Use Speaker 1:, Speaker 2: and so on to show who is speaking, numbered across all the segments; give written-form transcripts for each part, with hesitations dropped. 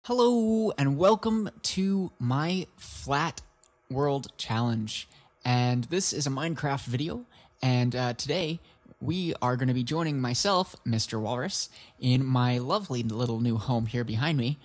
Speaker 1: Hello and welcome to my Flat World Challenge. And this is a Minecraft video, and today we are going to be joining myself, Mr. Walrus, in my lovely little new home here behind me,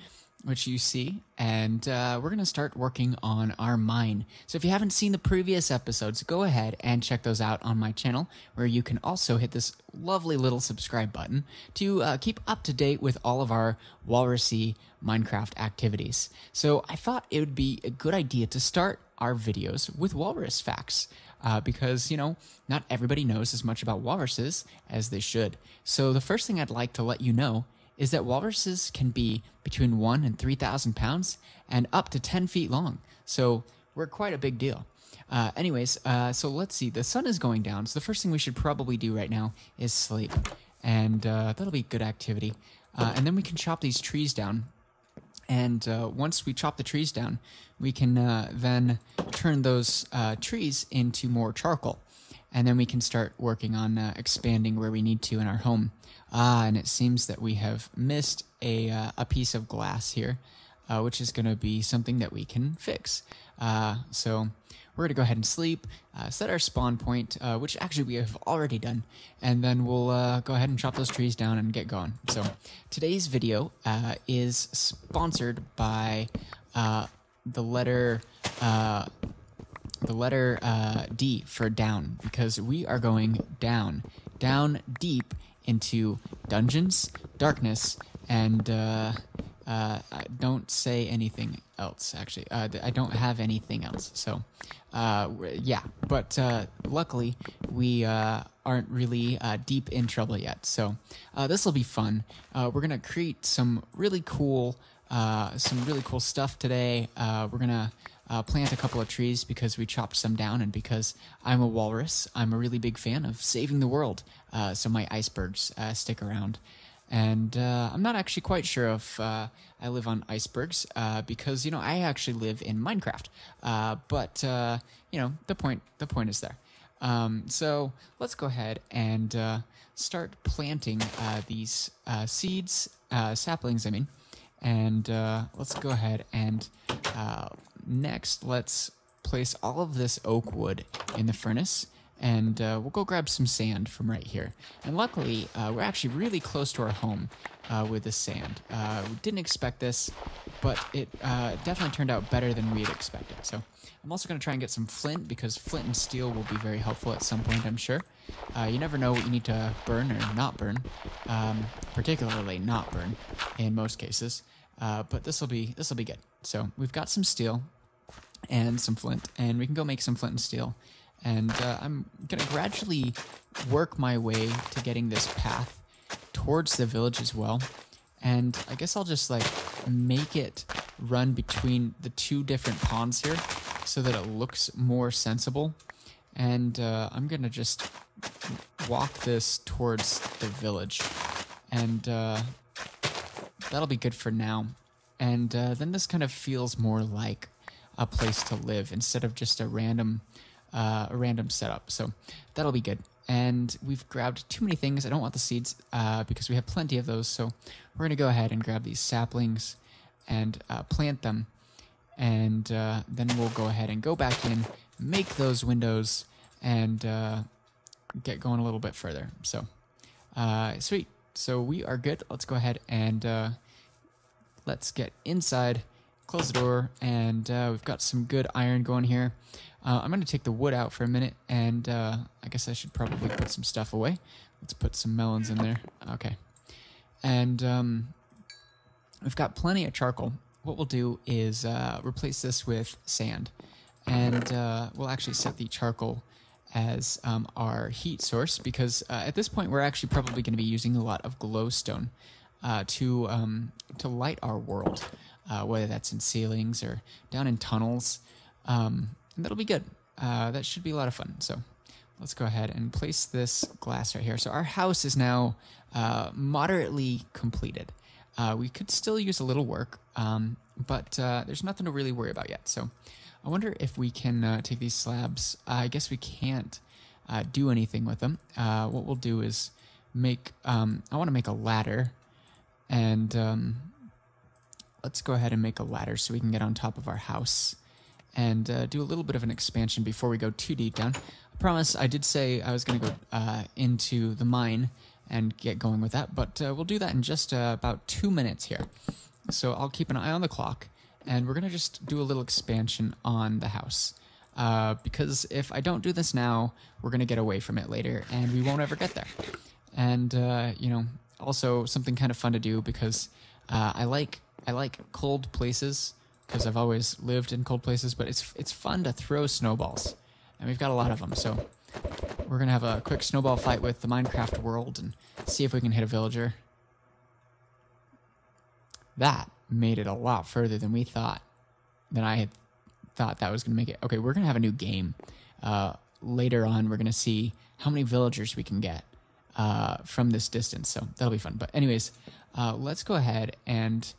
Speaker 1: which you see, and we're going to start working on our mine. So if you haven't seen the previous episodes, go ahead and check those out on my channel, where you can also hit this lovely little subscribe button to keep up to date with all of our Walrusy Minecraft activities. So I thought it would be a good idea to start our videos with walrus facts, because, you know, not everybody knows as much about walruses as they should. So the first thing I'd like to let you know is that walruses can be between 1 and 3,000 pounds and up to 10 feet long. So we're quite a big deal. So let's see. The sun is going down, so the first thing we should probably do right now is sleep. And that'll be good activity. And then we can chop these trees down. And once we chop the trees down, we can then turn those trees into more charcoal. And then we can start working on expanding where we need to in our home. And it seems that we have missed a piece of glass here, which is going to be something that we can fix. So we're going to go ahead and sleep, set our spawn point, which actually we have already done, and then we'll go ahead and chop those trees down and get going. So today's video is sponsored by the letter D for down, because we are going down deep into dungeons, darkness, and don't say anything else, actually. I don't have anything else, so yeah, but luckily we aren't really deep in trouble yet, so this will be fun. We're gonna create some really cool stuff today. We're gonna plant a couple of trees because we chopped some down, and because I'm a walrus, I'm a really big fan of saving the world, so my icebergs stick around. And I'm not actually quite sure if I live on icebergs, because, you know, I actually live in Minecraft, but you know, the point is there. So let's go ahead and start planting these seeds, saplings, I mean. And let's go ahead and next let's place all of this oak wood in the furnace, and we'll go grab some sand from right here. And luckily we're actually really close to our home with this sand. We didn't expect this, but it definitely turned out better than we had expected. So I'm also going to try and get some flint, because flint and steel will be very helpful at some point, I'm sure. You never know what you need to burn or not burn, particularly not burn in most cases. But this will be good. So we've got some steel and some flint, and we can go make some flint and steel. And I'm gonna gradually work my way to getting this path towards the village as well. And I guess I'll just like make it run between the two different ponds here, so that it looks more sensible. And I'm gonna just walk this towards the village, and that'll be good for now. And then this kind of feels more like a place to live instead of just a random setup. So that'll be good. And we've grabbed too many things. I don't want the seeds because we have plenty of those. So we're gonna go ahead and grab these saplings and plant them. And then we'll go ahead and go back in, make those windows, and get going a little bit further. So sweet. So we are good. Let's go ahead and let's get inside, close the door, and we've got some good iron going here. I'm going to take the wood out for a minute, and I guess I should probably put some stuff away. Let's put some melons in there. Okay. And we've got plenty of charcoal. What we'll do is replace this with sand, and we'll actually set the charcoal as our heat source, because at this point we're actually probably going to be using a lot of glowstone to light our world, whether that's in ceilings or down in tunnels. And that'll be good. That should be a lot of fun. So let's go ahead and place this glass right here. So our house is now moderately completed. We could still use a little work, but there's nothing to really worry about yet. So I wonder if we can take these slabs. I guess we can't do anything with them. What we'll do is make, I want to make a ladder, and let's go ahead and make a ladder so we can get on top of our house and do a little bit of an expansion before we go too deep down. I promise I did say I was going to go into the mine and get going with that, but we'll do that in just about 2 minutes here. So I'll keep an eye on the clock, and we're going to just do a little expansion on the house. Because if I don't do this now, we're going to get away from it later, and we won't ever get there. And, you know, also something kind of fun to do because I like cold places because I've always lived in cold places, but it's fun to throw snowballs, and we've got a lot of them. So we're gonna have a quick snowball fight with the Minecraft world and see if we can hit a villager. That made it a lot further than we thought. Than I had thought that was gonna make it. Okay, we're gonna have a new game later on. We're gonna see how many villagers we can get from this distance, so that'll be fun. But anyways, let's go ahead and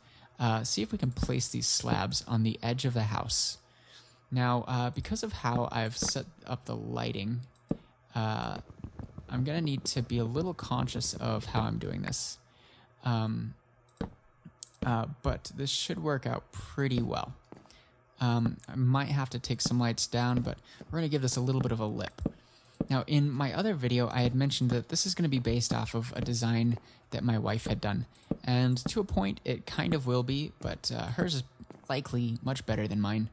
Speaker 1: see if we can place these slabs on the edge of the house. Now, because of how I've set up the lighting, I'm gonna need to be a little conscious of how I'm doing this. But this should work out pretty well. I might have to take some lights down, but we're gonna give this a little bit of a lip. Now, in my other video, I had mentioned that this is going to be based off of a design that my wife had done. And to a point, it kind of will be, but hers is likely much better than mine.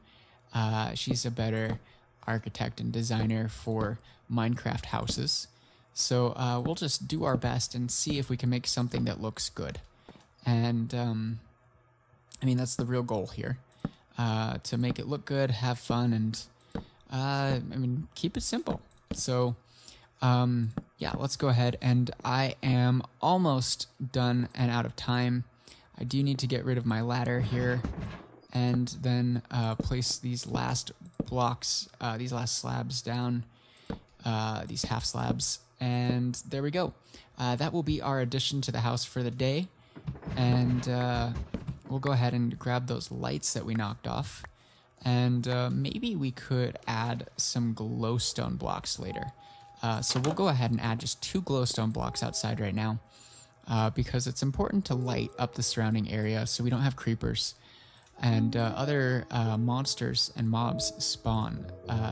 Speaker 1: She's a better architect and designer for Minecraft houses. So we'll just do our best and see if we can make something that looks good. And, I mean, that's the real goal here. To make it look good, have fun, and, I mean, keep it simple. So, yeah, let's go ahead, and I am almost done and out of time. I do need to get rid of my ladder here, and then place these last blocks, these last slabs down, these half slabs, and there we go. That will be our addition to the house for the day, and we'll go ahead and grab those lights that we knocked off. And maybe we could add some glowstone blocks later. So we'll go ahead and add just 2 glowstone blocks outside right now because it's important to light up the surrounding area so we don't have creepers and other monsters and mobs spawn.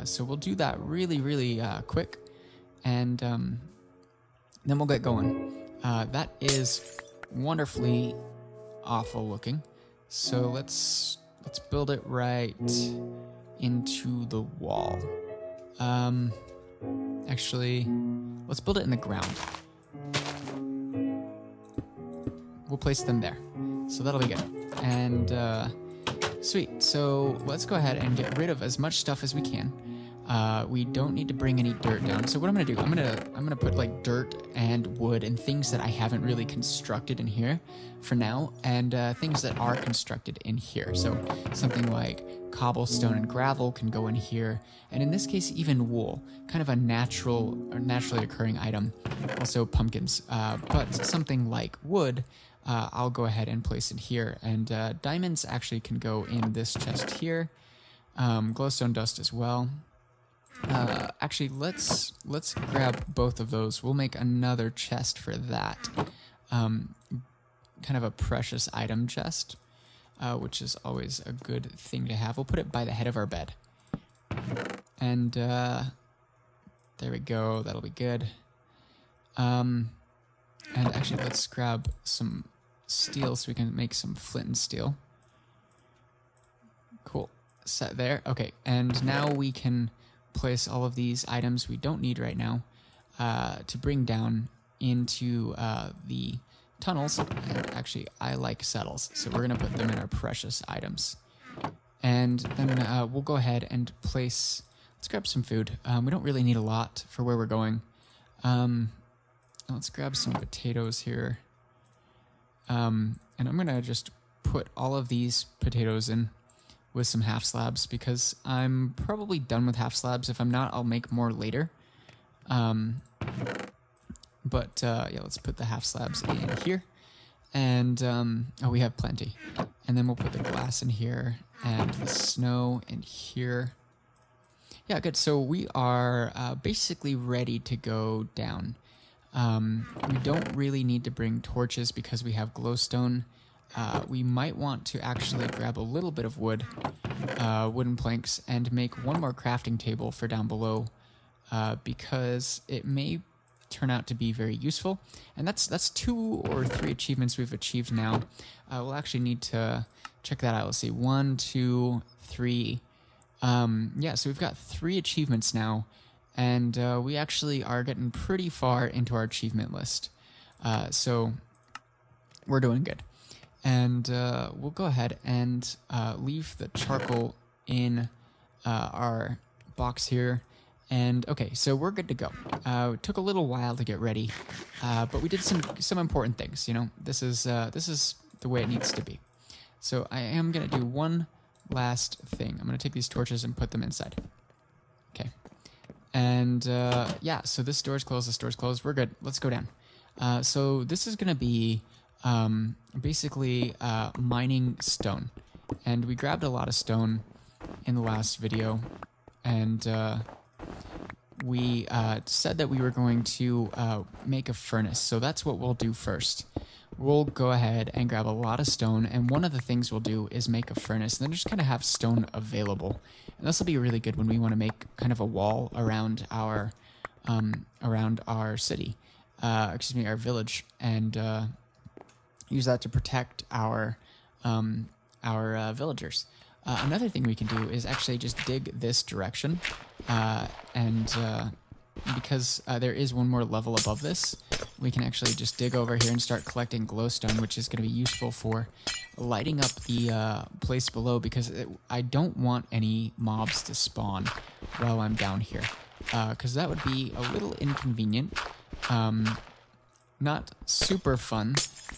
Speaker 1: So we'll do that really quick, and then we'll get going. That is wonderfully awful looking. So let's build it right into the wall. Actually, let's build it in the ground. We'll place them there. So that'll be good. And sweet. So let's go ahead and get rid of as much stuff as we can. We don't need to bring any dirt down. So what I'm gonna do, I'm gonna put like dirt and wood and things that I haven't really constructed in here for now, and things that are constructed in here. So something like cobblestone and gravel can go in here, and in this case even wool, kind of a naturally occurring item. Also pumpkins, but something like wood, I'll go ahead and place it here, and diamonds actually can go in this chest here. Glowstone dust as well. Actually, let's grab both of those. We'll make another chest for that. Kind of a precious item chest, which is always a good thing to have. We'll put it by the head of our bed. And there we go. That'll be good. And actually, let's grab some steel so we can make some flint and steel. Cool. Set there. Okay, and now we can place all of these items we don't need right now to bring down into the tunnels. And actually, I like saddles, so we're going to put them in our precious items. And then we'll go ahead and place... Let's grab some food. We don't really need a lot for where we're going. Let's grab some potatoes here. And I'm going to just put all of these potatoes in with some half slabs because I'm probably done with half slabs. If I'm not, I'll make more later. Yeah, let's put the half slabs in here. And, oh, we have plenty. And then we'll put the glass in here and the snow in here. Yeah, good. So we are basically ready to go down. We don't really need to bring torches because we have glowstone we might want to actually grab a little bit of wood, wooden planks, and make one more crafting table for down below, because it may turn out to be very useful. And that's 2 or 3 achievements we've achieved now. We'll actually need to check that out. Let's see, 1, 2, 3. Yeah, so we've got 3 achievements now, and we actually are getting pretty far into our achievement list. So we're doing good. And we'll go ahead and leave the charcoal in our box here. And okay, so we're good to go. It took a little while to get ready, but we did some important things. You know, this is the way it needs to be. So I am gonna do one last thing. I'm gonna take these torches and put them inside. Okay, and yeah, so this door's closed. This door's closed. We're good. Let's go down. So this is gonna be basically mining stone, and we grabbed a lot of stone in the last video, and we said that we were going to make a furnace. So that's what we'll do first. We'll go ahead and grab a lot of stone, and one of the things we'll do is make a furnace, and then just kind of have stone available. And this will be really good when we want to make kind of a wall around our city, excuse me, our village, and use that to protect our villagers. Another thing we can do is actually just dig this direction, and because there is one more level above this, we can actually just dig over here and start collecting glowstone, which is going to be useful for lighting up the place below, because I don't want any mobs to spawn while I'm down here, because that would be a little inconvenient. Not super fun,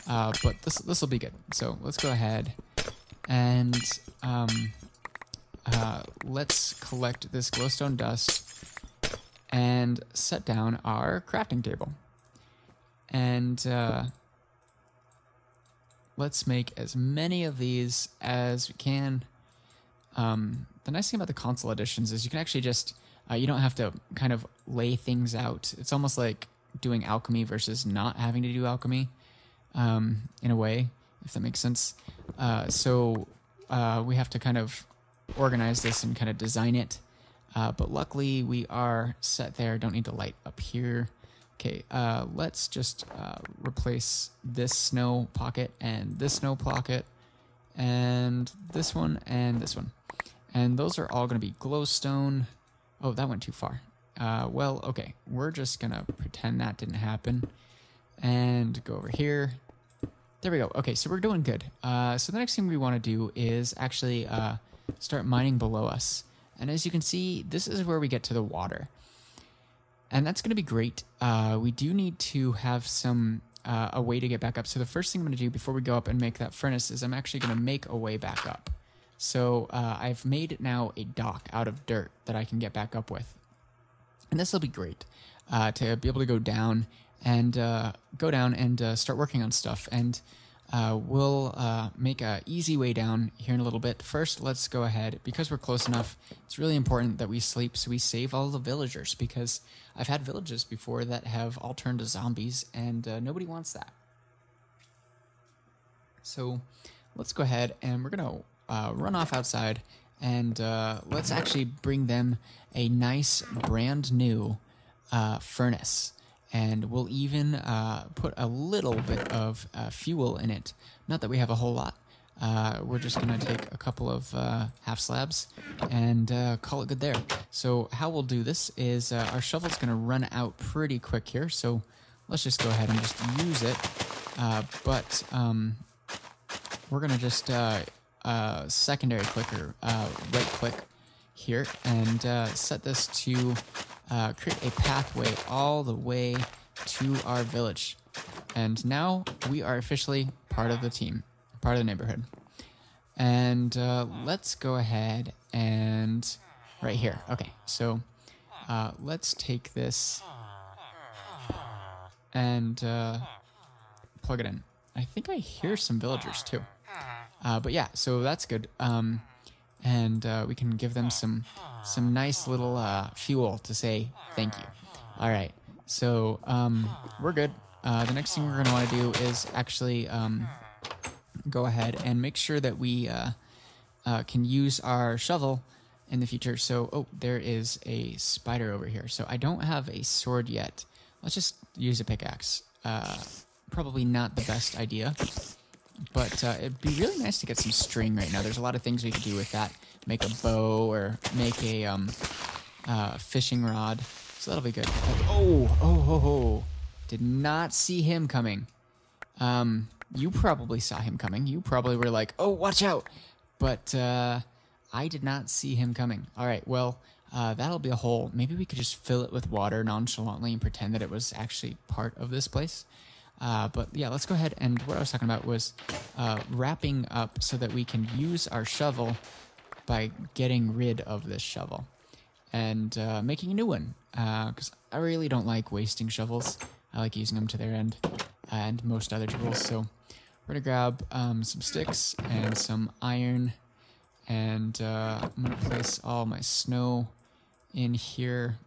Speaker 1: but this will be good. So let's go ahead and let's collect this glowstone dust and set down our crafting table. And let's make as many of these as we can. The nice thing about the console editions is you can actually just, you don't have to kind of lay things out. It's almost like doing alchemy versus not having to do alchemy, in a way, if that makes sense. So we have to kind of organize this and kind of design it. But luckily we are set there. Don't need to light up here. Okay, let's just replace this snow pocket and this snow pocket and this one and this one. And those are all going to be glowstone. Oh, that went too far. Well, okay, we're just going to pretend that didn't happen and go over here. There we go. Okay, so we're doing good. So the next thing we want to do is actually start mining below us. And as you can see, this is where we get to the water. And that's going to be great. We do need to have a way to get back up. So the first thing I'm going to do before we go up and make that furnace is I'm actually going to make a way back up. So I've made now a dock out of dirt that I can get back up with. And this will be great to be able to go down and start working on stuff. And we'll make an easy way down here in a little bit. First, let's go ahead, because we're close enough, it's really important that we sleep so we save all the villagers, because I've had villages before that have all turned to zombies, and nobody wants that. So let's go ahead and we're going to run off outside, and let's actually bring them a nice brand new furnace. And we'll even put a little bit of fuel in it. Not that we have a whole lot. We're just going to take a couple of half slabs and call it good there. So how we'll do this is our shovel's going to run out pretty quick here. So let's just go ahead and just use it. But we're going to just secondary click or right click here and set this to create a pathway all the way to our village. And now we are officially part of the team, part of the neighborhood. And let's go ahead and right here. Okay, so let's take this and plug it in. I think I hear some villagers too. But yeah, so that's good. And we can give them some nice little fuel to say thank you. All right, so we're good. The next thing we're going to want to do is actually go ahead and make sure that we can use our shovel in the future. So, oh, there is a spider over here. So I don't have a sword yet. Let's just use a pickaxe. Probably not the best idea, but it'd be really nice to get some string right now. There's a lot of things we could do with that. Make a bow or make a fishing rod. So that'll be good. Oh. Did not see him coming. You probably saw him coming. You probably were like, oh, watch out. But I did not see him coming. All right, well, that'll be a hole. Maybe we could just fill it with water nonchalantly and pretend that it was actually part of this place. But yeah, let's go ahead. And what I was talking about was wrapping up so that we can use our shovel by getting rid of this shovel and making a new one. Because I really don't like wasting shovels. I like using them to their end and most other tools. So we're going to grab some sticks and some iron. And I'm going to place all my snow in here.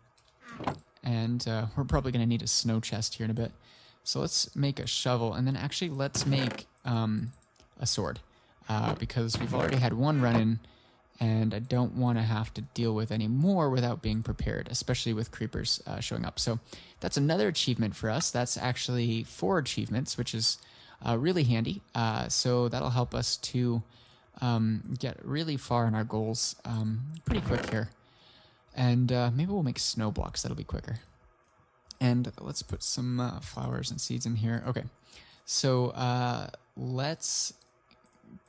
Speaker 1: And we're probably going to need a snow chest here in a bit. So let's make a shovel, and then actually let's make a sword. Because we've already had one run-in, and I don't want to have to deal with any more without being prepared, especially with creepers showing up. So that's another achievement for us. That's actually 4 achievements, which is really handy. So that'll help us to get really far in our goals pretty quick here. And maybe we'll make snow blocks. That'll be quicker. And let's put some flowers and seeds in here. Okay, so let's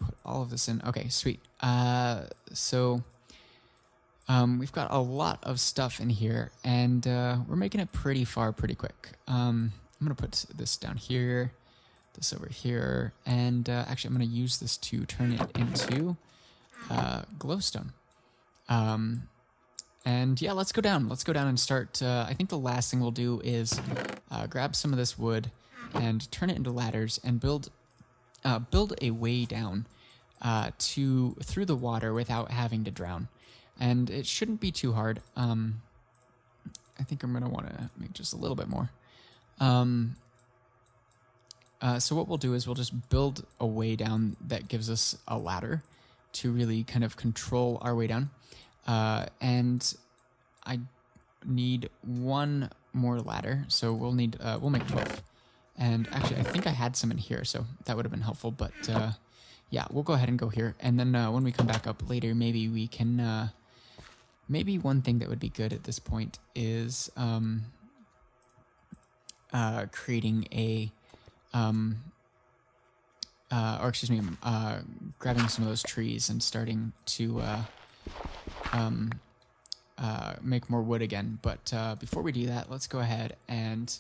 Speaker 1: put all of this in. Okay, sweet. So we've got a lot of stuff in here, and we're making it pretty far pretty quick. I'm going to put this down here, this over here, and actually I'm going to use this to turn it into glowstone. And yeah, let's go down. Let's go down and start. I think the last thing we'll do is grab some of this wood and turn it into ladders and build a way down through the water without having to drown. And it shouldn't be too hard. I think I'm gonna want to make just a little bit more. So what we'll do is we'll just build a way down that gives us a ladder to really kind of control our way down. And I need one more ladder, so we'll make 12. And actually, I think I had some in here, so that would have been helpful. But yeah, we'll go ahead and go here. And then when we come back up later, maybe we can. Maybe one thing that would be good at this point is creating a. Or excuse me, grabbing some of those trees and starting to make more wood again. But before we do that, let's go ahead and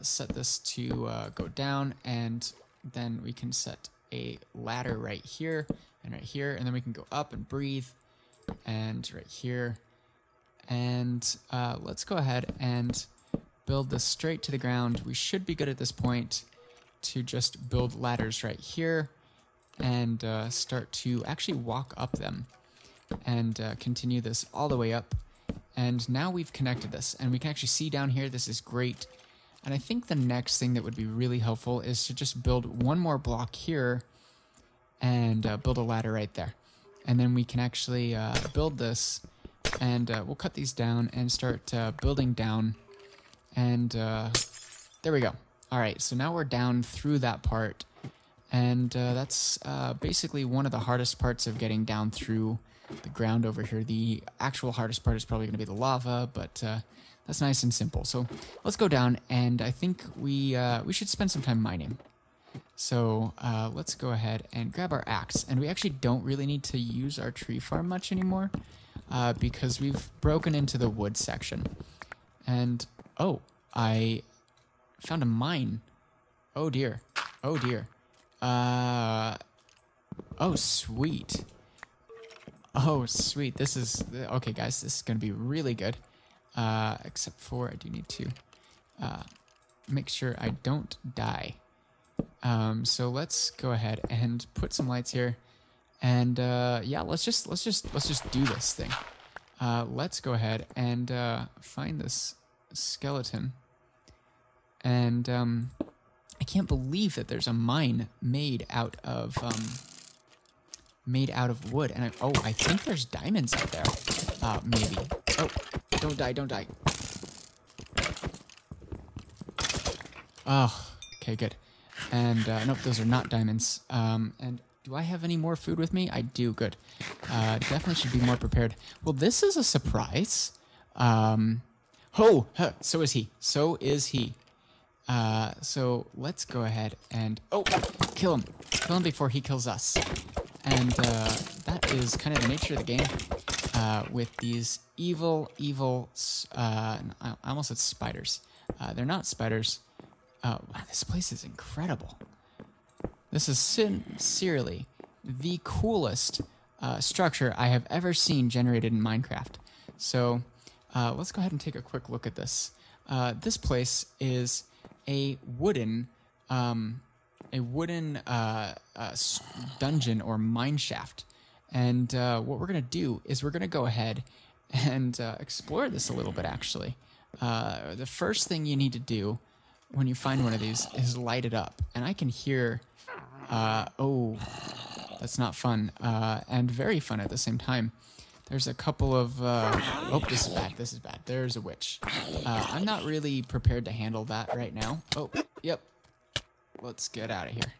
Speaker 1: set this to go down, and then we can set a ladder right here, and then we can go up and breathe, and right here. And let's go ahead and build this straight to the ground. We should be good at this point to just build ladders right here and start to actually walk up them and continue this all the way up. And now we've connected this, and we can actually see down here. This is great. And I think the next thing that would be really helpful is to just build one more block here and build a ladder right there. And then we can actually build this, and we'll cut these down and start building down. And there we go. All right, so now we're down through that part. And that's basically one of the hardest parts of getting down through the ground over here. The actual hardest part is probably going to be the lava, but that's nice and simple. So let's go down, and I think we should spend some time mining. So let's go ahead and grab our axe. And we actually don't really need to use our tree farm much anymore because we've broken into the wood section. And, oh, I found a mine. Oh, dear. Oh, dear. Oh, sweet. Oh, sweet. This is... Okay, guys, this is going to be really good. Except for I do need to make sure I don't die. So let's go ahead and put some lights here. And yeah, let's just do this thing. Let's go ahead and find this skeleton. And I can't believe that there's a mine made out of wood. And I think there's diamonds up there. Maybe. Oh, don't die, don't die. Oh, okay, good. And nope, those are not diamonds. And do I have any more food with me? I do. Good. Definitely should be more prepared. Well, this is a surprise. So is he. So is he. So let's go ahead and kill him. Kill him before he kills us. And that is kind of the nature of the game. With these evil, I almost said spiders. They're not spiders. Wow, this place is incredible. This is sincerely the coolest structure I have ever seen generated in Minecraft. So let's go ahead and take a quick look at this. This place is a wooden dungeon or mine shaft. And what we're going to do is we're going to go ahead and explore this a little bit, actually. The first thing you need to do when you find one of these is light it up. And I can hear... that's not fun. And very fun at the same time. There's a couple of... this is bad. This is bad. There's a witch. I'm not really prepared to handle that right now. Oh, yep. Let's get out of here.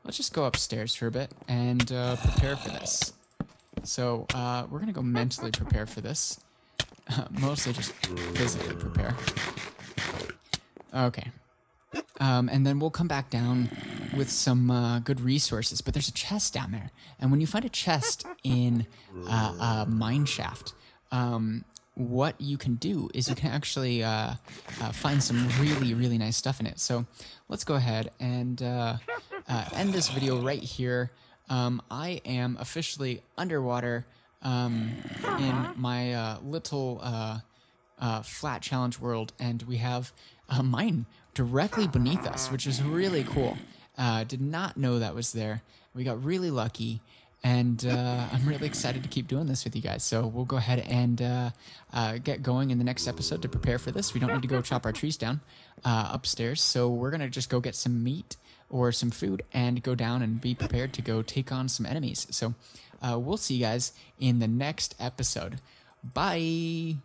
Speaker 1: Let's just go upstairs for a bit and prepare for this. So we're going to go mentally prepare for this. Mostly just physically prepare. Okay. And then we'll come back down with some good resources. But there's a chest down there. And when you find a chest in a mine shaft, what you can do is you can actually find some really, really nice stuff in it. So let's go ahead and end this video right here. I am officially underwater in my little flat challenge world, and we have a mine directly beneath us, which is really cool. Did not know that was there. We got really lucky, and I'm really excited to keep doing this with you guys. So we'll go ahead and get going in the next episode to prepare for this. We don't need to go chop our trees down upstairs, so we're going to just go get some meat or some food and go down and be prepared to go take on some enemies. So we'll see you guys in the next episode. Bye!